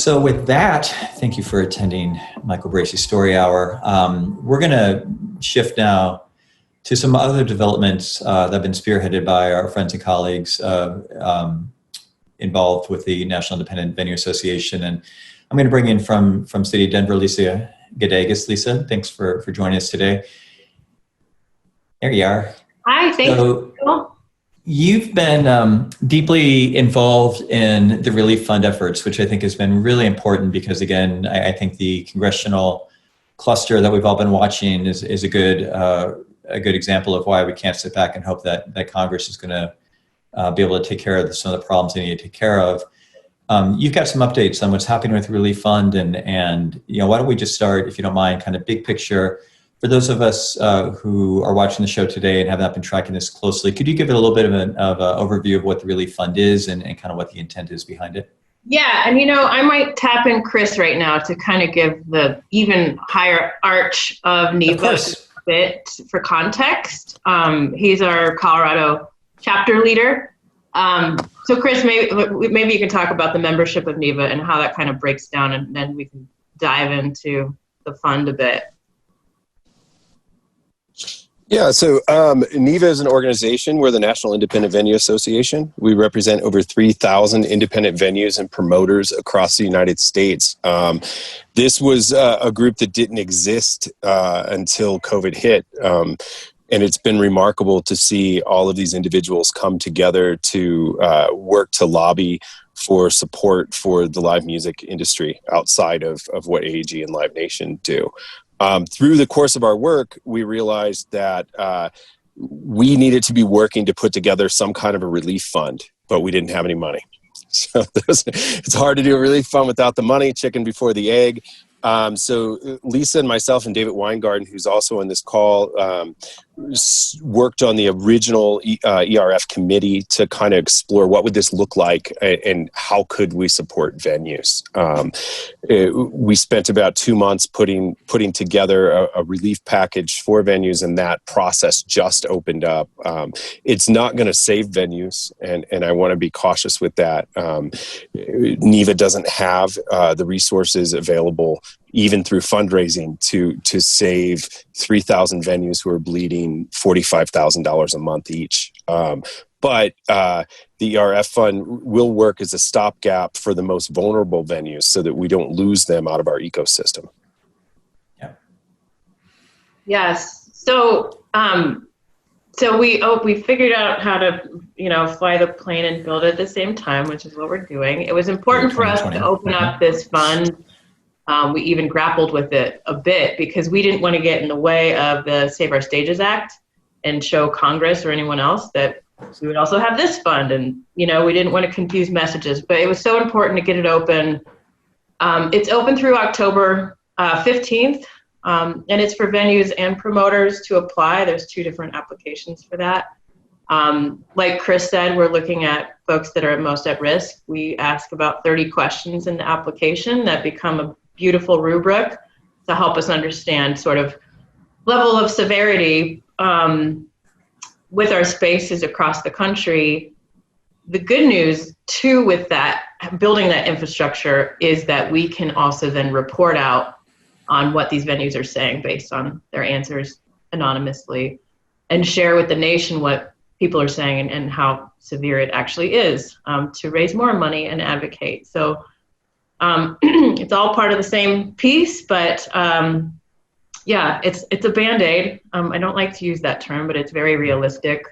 So with that, thank you for attending Michael Bracey's Story Hour. We're going to shift now to some other developments that have been spearheaded by our friends and colleagues involved with the National Independent Venue Association. And I'm going to bring in from City of Denver, Lisa Gedgaudas. Lisa, thanks for joining us today. There you are. Hi, thank you. You've been deeply involved in the relief fund efforts, which I think has been really important because, again, I think the congressional cluster that we've all been watching is a good example of why we can't sit back and hope that Congress is going to be able to take care of some of the problems they need to take care of. You've got some updates on what's happening with Relief Fund, and why don't we just start, if you don't mind, kind of big picture. For those of us who are watching the show today and have not been tracking this closely, could you give it a little bit of an overview of what the Relief Fund is and kind of what the intent is behind it? Yeah, and I might tap in Chris right now to kind of give the even higher arch of NIVA a bit for context. He's our Colorado chapter leader. So Chris, maybe you can talk about the membership of NIVA and how that kind of breaks down, and then we can dive into the fund a bit. Yeah, so NIVA is an organization. We're the National Independent Venue Association. We represent over 3,000 independent venues and promoters across the United States. This was a group that didn't exist until COVID hit. And it's been remarkable to see all of these individuals come together to work to lobby for support for the live music industry outside of what AEG and Live Nation do. Through the course of our work, we realized that we needed to be working to put together some kind of a relief fund, but we didn't have any money. So it's hard to do a relief fund without the money, chicken before the egg. So Lisa and myself and David Weingarden, who's also on this call, worked on the original ERF committee to kind of explore what would this look like and how could we support venues. We spent about 2 months putting together a relief package for venues, and that process just opened up. It's not going to save venues, and I want to be cautious with that. NIVA doesn't have the resources available even through fundraising to save 3,000 venues who are bleeding $45,000 a month each. But the ERF fund will work as a stopgap for the most vulnerable venues so that we don't lose them out of our ecosystem. Yeah. Yes. So we figured out how to fly the plane and build it at the same time, which is what we're doing. It was important for us to open up this fund. We even grappled with it a bit because we didn't want to get in the way of the Save Our Stages Act and show Congress or anyone else that we would also have this fund. And, we didn't want to confuse messages, but it was so important to get it open. It's open through October 15th, and it's for venues and promoters to apply. There's 2 different applications for that. Like Chris said, we're looking at folks that are most at risk. We ask about 30 questions in the application that become a beautiful rubric to help us understand sort of level of severity with our spaces across the country. The good news too with that, building that infrastructure, is that we can also then report out on what these venues are saying based on their answers anonymously and share with the nation what people are saying and how severe it actually is to raise more money and advocate. So it's all part of the same piece, but yeah, it's a Band-Aid. I don't like to use that term, but it's very realistic.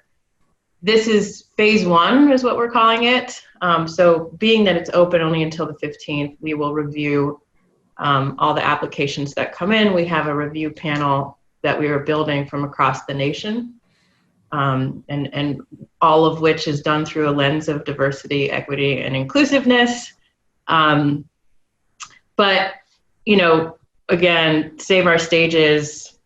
This is phase 1 is what we're calling it. So being that it's open only until the 15th, we will review all the applications that come in. We have a review panel that we are building from across the nation. And all of which is done through a lens of diversity, equity, and inclusiveness. But, again, Save Our Stages,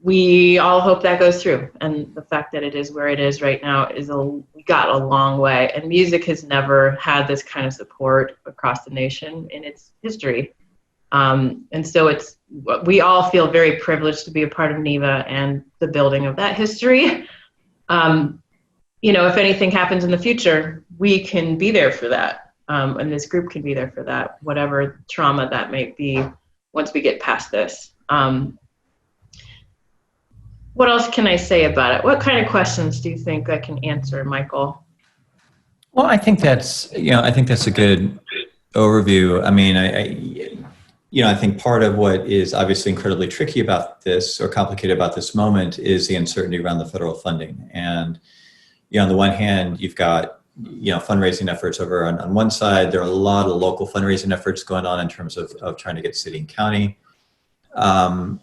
we all hope that goes through. And the fact that it is where it is right now we got a long way. And music has never had this kind of support across the nation in its history. And so we all feel very privileged to be a part of NIVA and the building of that history. If anything happens in the future, we can be there for that. And this group can be there for that, whatever trauma that might be once we get past this. What else can I say about it? What kind of questions do you think I can answer, Michael? Well, I think that's a good overview. I mean, I think part of what is obviously incredibly tricky about this, or complicated about this moment, is the uncertainty around the federal funding. And, on the one hand, you've got, fundraising efforts over on one side. There are a lot of local fundraising efforts going on in terms of trying to get city and county, funds,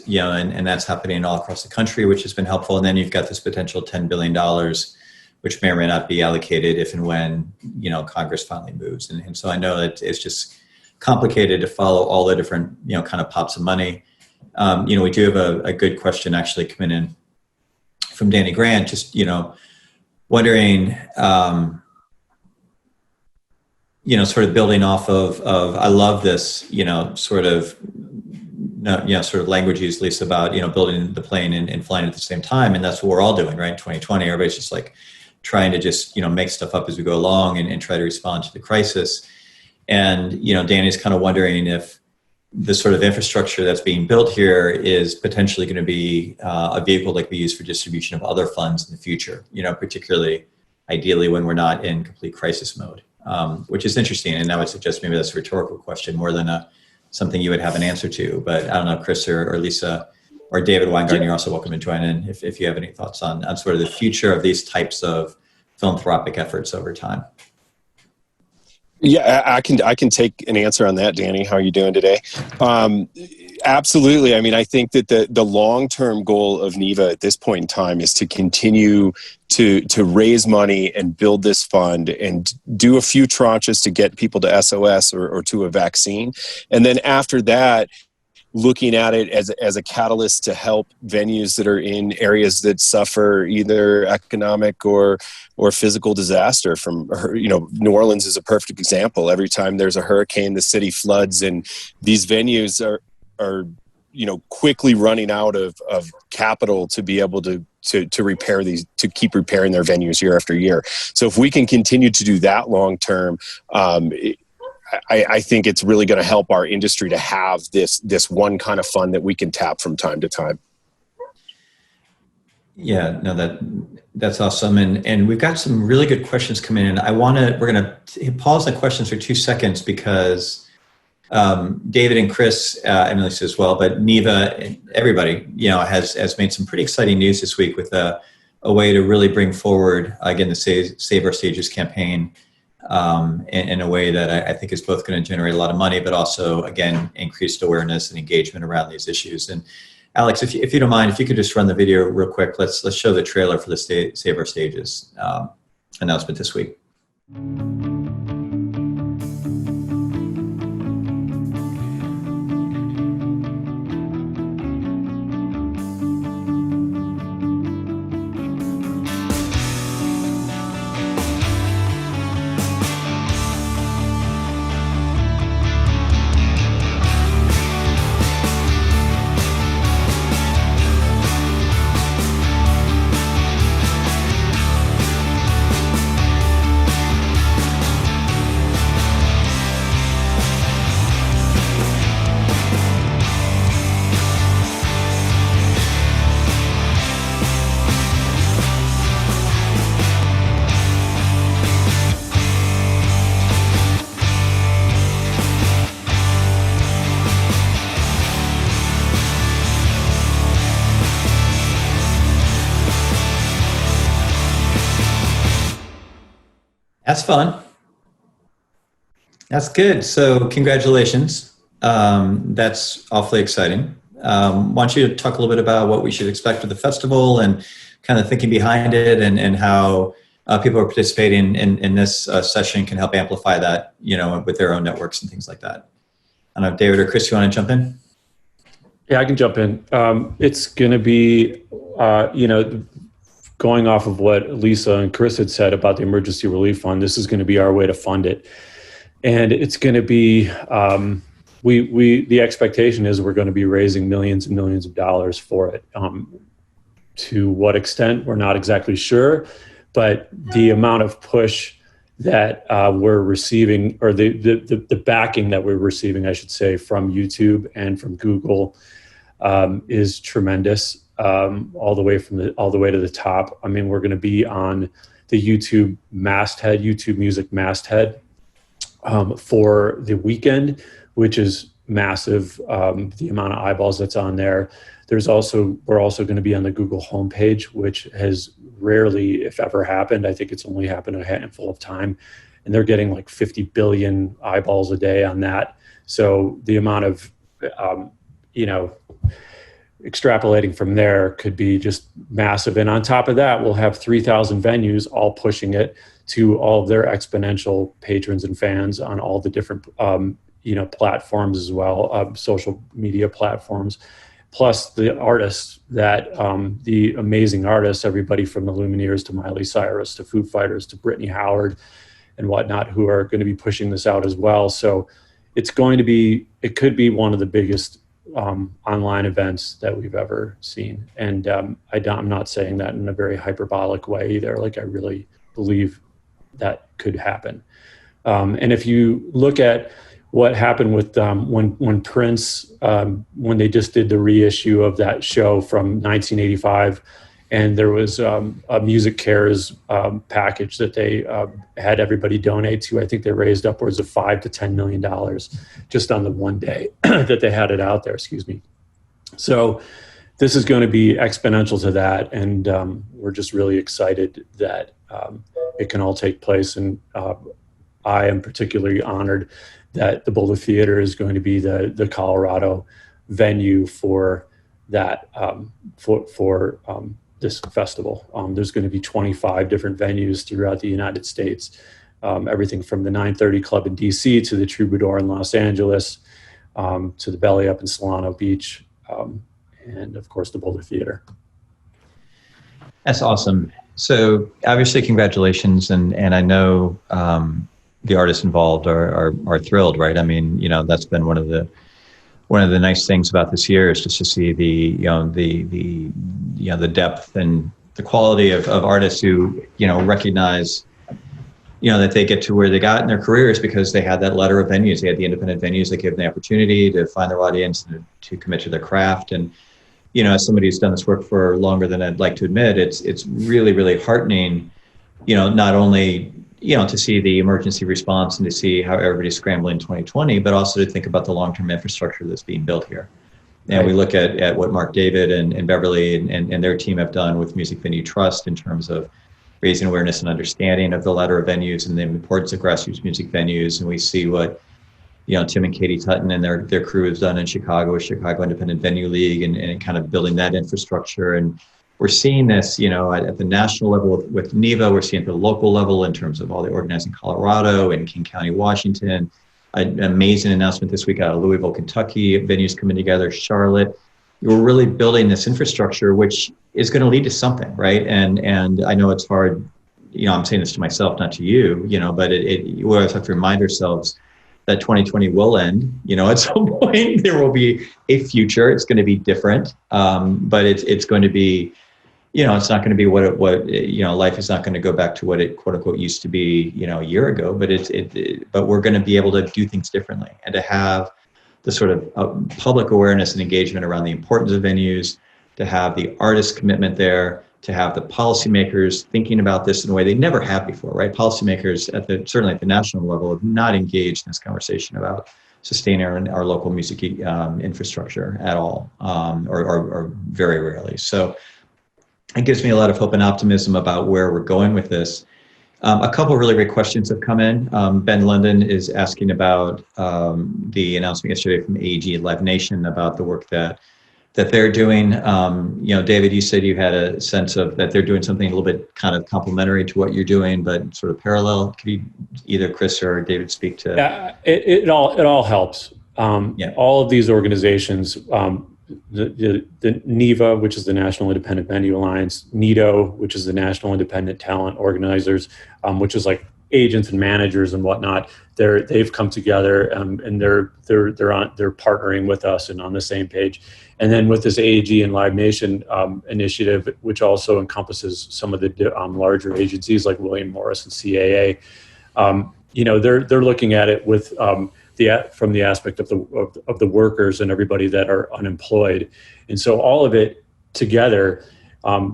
and that's happening all across the country, which has been helpful. And then you've got this potential $10 billion, which may or may not be allocated if and when, Congress finally moves. And so I know that it's just complicated to follow all the different, kind of pots of money. We do have a good question actually coming in from Danny Grant, just, wondering, sort of building off of I love this, sort of language used, Lisa, about, building the plane and flying at the same time. And that's what we're all doing, right? In 2020, everybody's just like trying to just, make stuff up as we go along and try to respond to the crisis. And, Danny's kind of wondering if the sort of infrastructure that's being built here is potentially going to be a vehicle that can be used for distribution of other funds in the future, particularly ideally when we're not in complete crisis mode, which is interesting. And I would suggest maybe that's a rhetorical question more than something you would have an answer to. But I don't know, Chris or Lisa or David Weingarden, you're also welcome to join in if you have any thoughts on sort of the future of these types of philanthropic efforts over time. Yeah, I can take an answer on that, Danny. How are you doing today? Absolutely. I mean, I think that the long-term goal of NIVA at this point in time is to continue to raise money and build this fund and do a few tranches to get people to SOS or to a vaccine. And then after that, looking at it as a catalyst to help venues that are in areas that suffer either economic or physical disaster from, New Orleans is a perfect example. Every time there's a hurricane, the city floods, and these venues are quickly running out of capital to be able to repair these, to keep repairing their venues year after year. So if we can continue to do that long term, I think it's really going to help our industry to have this one kind of fund that we can tap from time to time. Yeah, no, that's awesome. And we've got some really good questions coming in. we're going to pause the questions for 2 seconds because David and Chris, and Lisa as well, but NIVA and everybody, has made some pretty exciting news this week with a way to really bring forward, again, the Save Our Stages campaign in a way that I think is both going to generate a lot of money, but also, again, increased awareness and engagement around these issues. And Alex, if you don't mind, if you could just run the video real quick, let's show the trailer for the Save Our Stages announcement this week. That's fun. That's good. So congratulations. That's awfully exciting. Why don't you talk a little bit about what we should expect with the festival and kind of thinking behind it and how people who are participating in this session can help amplify that, with their own networks and things like that. I don't know, David or Chris, you want to jump in? Yeah, I can jump in. It's going to be, going off of what Lisa and Chris had said about the Emergency Relief Fund, this is going to be our way to fund it. And it's going to be, the expectation is we're going to be raising millions and millions of dollars for it. To what extent, we're not exactly sure, but the amount of push that we're receiving, or the backing that we're receiving, I should say, from YouTube and from Google is tremendous, all the way to the top. I mean, we're going to be on the YouTube masthead, YouTube Music masthead, for the weekend, which is massive. The amount of eyeballs that's on there. We're also going to be on the Google homepage, which has rarely, if ever, happened. I think it's only happened a handful of time, and they're getting like 50 billion eyeballs a day on that. So the amount of, extrapolating from there could be just massive. And on top of that, we'll have 3,000 venues all pushing it to all of their exponential patrons and fans on all the different, platforms as well, social media platforms. Plus the artists that, the amazing artists, everybody from the Lumineers to Miley Cyrus to Foo Fighters to Brittany Howard and whatnot, who are going to be pushing this out as well. So it could be one of the biggest online events that we've ever seen. And I'm not saying that in a very hyperbolic way either. Like, I really believe that could happen. And if you look at what happened with when Prince, when they just did the reissue of that show from 1985, and there was a Music Cares package that they had everybody donate to. I think they raised upwards of $5 to $10 million just on the one day that they had it out there. Excuse me. So this is going to be exponential to that, and we're just really excited that it can all take place. And I am particularly honored that the Boulder Theater is going to be the Colorado venue for that, for this festival. There's going to be 25 different venues throughout the United States, everything from the 930 Club in DC to the Troubadour in Los Angeles, to the Belly Up in Solano Beach, and of course the Boulder Theater. That's awesome. So obviously, congratulations, and I know the artists involved are thrilled, right? I mean, that's been one of the nice things about this year is just to see the depth and the quality of artists who recognize that they get to where they got in their careers because they had that letter of venues. They had the independent venues that gave them the opportunity to find their audience and to commit to their craft. And as somebody who's done this work for longer than I'd like to admit, it's really, really heartening, not only to see the emergency response and to see how everybody's scrambling in 2020, but also to think about the long-term infrastructure that's being built here. And right. We look at what Mark David and Beverly and their team have done with Music Venue Trust in terms of raising awareness and understanding of the ladder of venues and the importance of grassroots music venues. And we see what Tim and Katie Tutton and their crew has done in Chicago with Chicago Independent Venue League and kind of building that infrastructure. And we're seeing this, at the national level with NIVA. We're seeing it at the local level in terms of all the organizing Colorado and King County, Washington. An amazing announcement this week out of Louisville, Kentucky. Venues coming together, Charlotte. We're really building this infrastructure, which is going to lead to something, right? And I know it's hard. I'm saying this to myself, not to you. But we always have to remind ourselves that 2020 will end. At some point there will be a future. It's going to be different, but it's going to be. It's not going to be what life is not going to go back to what it quote unquote used to be, a year ago, but but we're going to be able to do things differently and to have the sort of public awareness and engagement around the importance of venues, to have the artist commitment there, to have the policymakers thinking about this in a way they never have before, right? Policymakers certainly at the national level have not engaged in this conversation about sustaining our local music infrastructure at all, or very rarely. So it gives me a lot of hope and optimism about where we're going with this. A couple of really great questions have come in. Ben London is asking about the announcement yesterday from AEG and Live Nation about the work that they're doing. David, you said you had a sense of that they're doing something a little bit kind of complementary to what you're doing, but sort of parallel. Could you, either Chris or David, speak to? Yeah, it all helps. All of these organizations. The NIVA, which is the National Independent Venue Alliance, NITO, which is the National Independent Talent Organizers, which is like agents and managers and whatnot. They've come together and they're partnering with us and on the same page. And then with this AEG and Live Nation initiative, which also encompasses some of the larger agencies like William Morris and CAA, they're looking at it with from the aspect of the workers and everybody that are unemployed, and so all of it together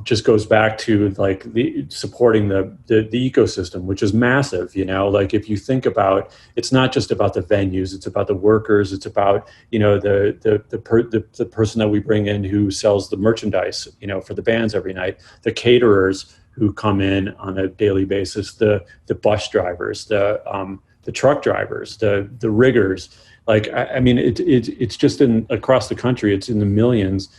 just goes back to like supporting the ecosystem, which is massive. Like if you think about, it's not just about the venues, it's about the workers, it's about the person that we bring in who sells the merchandise for the bands every night, the caterers who come in on a daily basis, the bus drivers, the truck drivers, the riggers. Like it's just across the country, it's in the millions.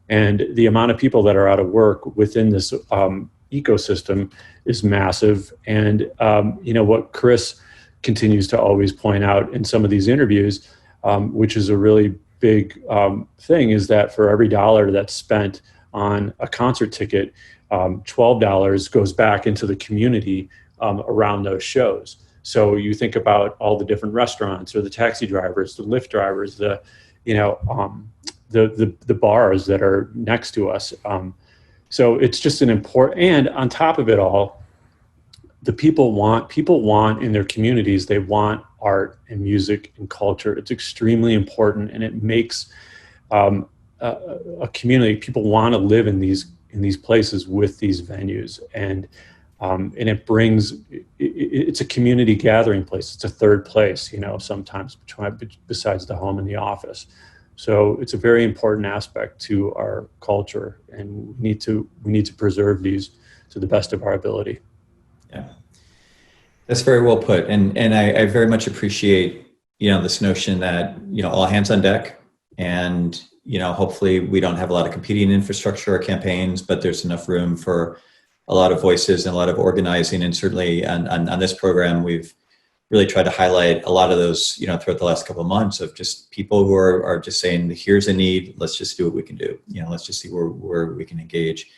And the amount of people that are out of work within this ecosystem is massive. And what Chris continues to always point out in some of these interviews, which is a really big thing, is that for every dollar that's spent on a concert ticket, $12 goes back into the community around those shows. So you think about all the different restaurants or the taxi drivers, the Lyft drivers, the bars that are next to us. So it's just an important, and on top of it all, people want in their communities, they want art and music and culture. It's extremely important, and it makes a community, people want to live in these places with these venues, and it brings, it's a community gathering place. It's a third place, sometimes besides the home and the office. So it's a very important aspect to our culture, and we need to preserve these to the best of our ability. Yeah, that's very well put, and I very much appreciate this notion that all hands on deck, and hopefully we don't have a lot of competing infrastructure or campaigns, but there's enough room for a lot of voices and a lot of organizing, and certainly on this program we've really tried to highlight a lot of those, throughout the last couple of months, of just people who are just saying, here's a need, let's just do what we can do. Let's just see where we can engage.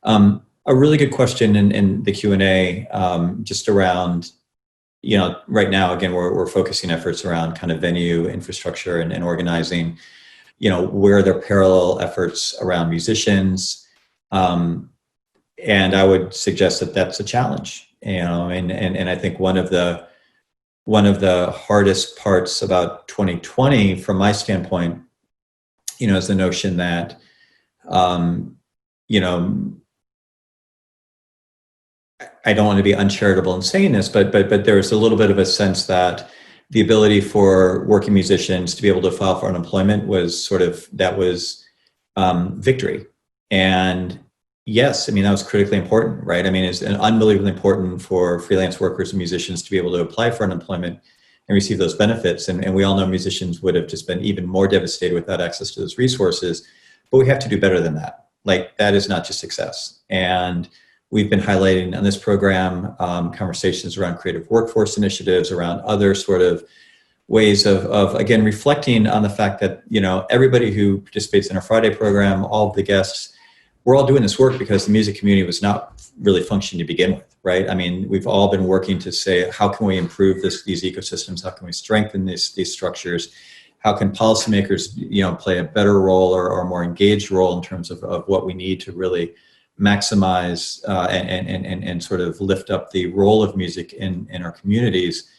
A really good question in the Q&A, just around, right now, again, we're focusing efforts around kind of venue infrastructure and organizing, where there are parallel efforts around musicians. And I would suggest that that's a challenge, and I think one of the hardest parts about 2020 from my standpoint, is the notion that, I don't want to be uncharitable in saying this, but there's a little bit of a sense that the ability for working musicians to be able to file for unemployment was victory. And yes, that was critically important, right? It's unbelievably important for freelance workers and musicians to be able to apply for unemployment and receive those benefits. And we all know musicians would have just been even more devastated without access to those resources, but we have to do better than that. Like, that is not just success. And we've been highlighting on this program conversations around creative workforce initiatives, around other sort of ways of again, reflecting on the fact that, everybody who participates in our Friday program, all of the guests, we're all doing this work because the music community was not really functioning to begin with, right? We've all been working to say, how can we improve these ecosystems? How can we strengthen these structures? How can policymakers, play a better role or a more engaged role in terms of what we need to really maximize and sort of lift up the role of music in our communities?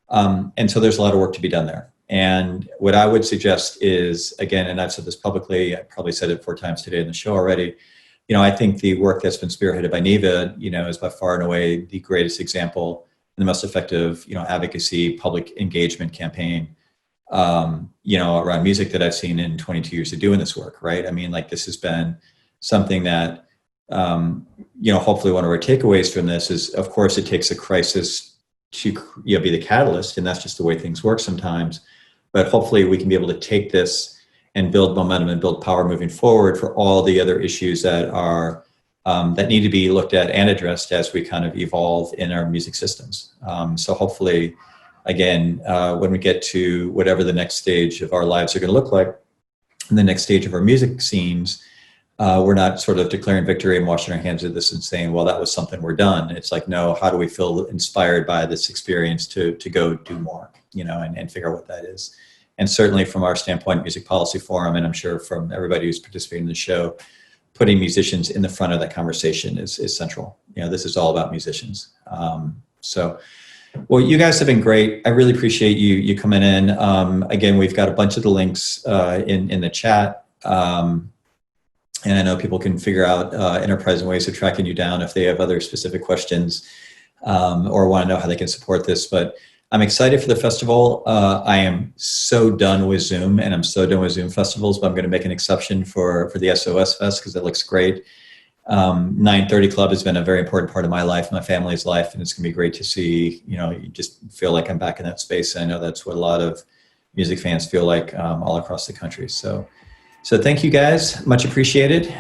And so there's a lot of work to be done there. And what I would suggest is, again, and I've said this publicly, I probably said it 4 times today in the show already, I think the work that's been spearheaded by NIVA, is by far and away the greatest example and the most effective, advocacy, public engagement campaign, around music that I've seen in 22 years of doing this work, right? This has been something that, hopefully one of our takeaways from this is, of course, it takes a crisis to be the catalyst, and that's just the way things work sometimes. But hopefully we can be able to take this and build momentum and build power moving forward for all the other issues that are that need to be looked at and addressed as we kind of evolve in our music systems. So hopefully, again, when we get to whatever the next stage of our lives are going to look like, and the next stage of our music scenes, we're not sort of declaring victory and washing our hands of this and saying, well, that was something, we're done. It's like, no, how do we feel inspired by this experience to go do more, and figure out what that is. And certainly from our standpoint, Music Policy Forum, and I'm sure from everybody who's participating in the show, putting musicians in the front of that conversation is central. This is all about musicians. So Well, you guys have been great. I really appreciate you coming in. Again, we've got a bunch of the links in the chat. And I know people can figure out enterprise and ways of tracking you down if they have other specific questions or want to know how they can support this. But I'm excited for the festival. I am so done with Zoom, and I'm so done with Zoom festivals, but I'm going to make an exception for the SOS Fest because it looks great. 930 Club has been a very important part of my life, my family's life, and it's going to be great to see, you just feel like I'm back in that space. And I know that's what a lot of music fans feel like all across the country. So thank you guys, much appreciated.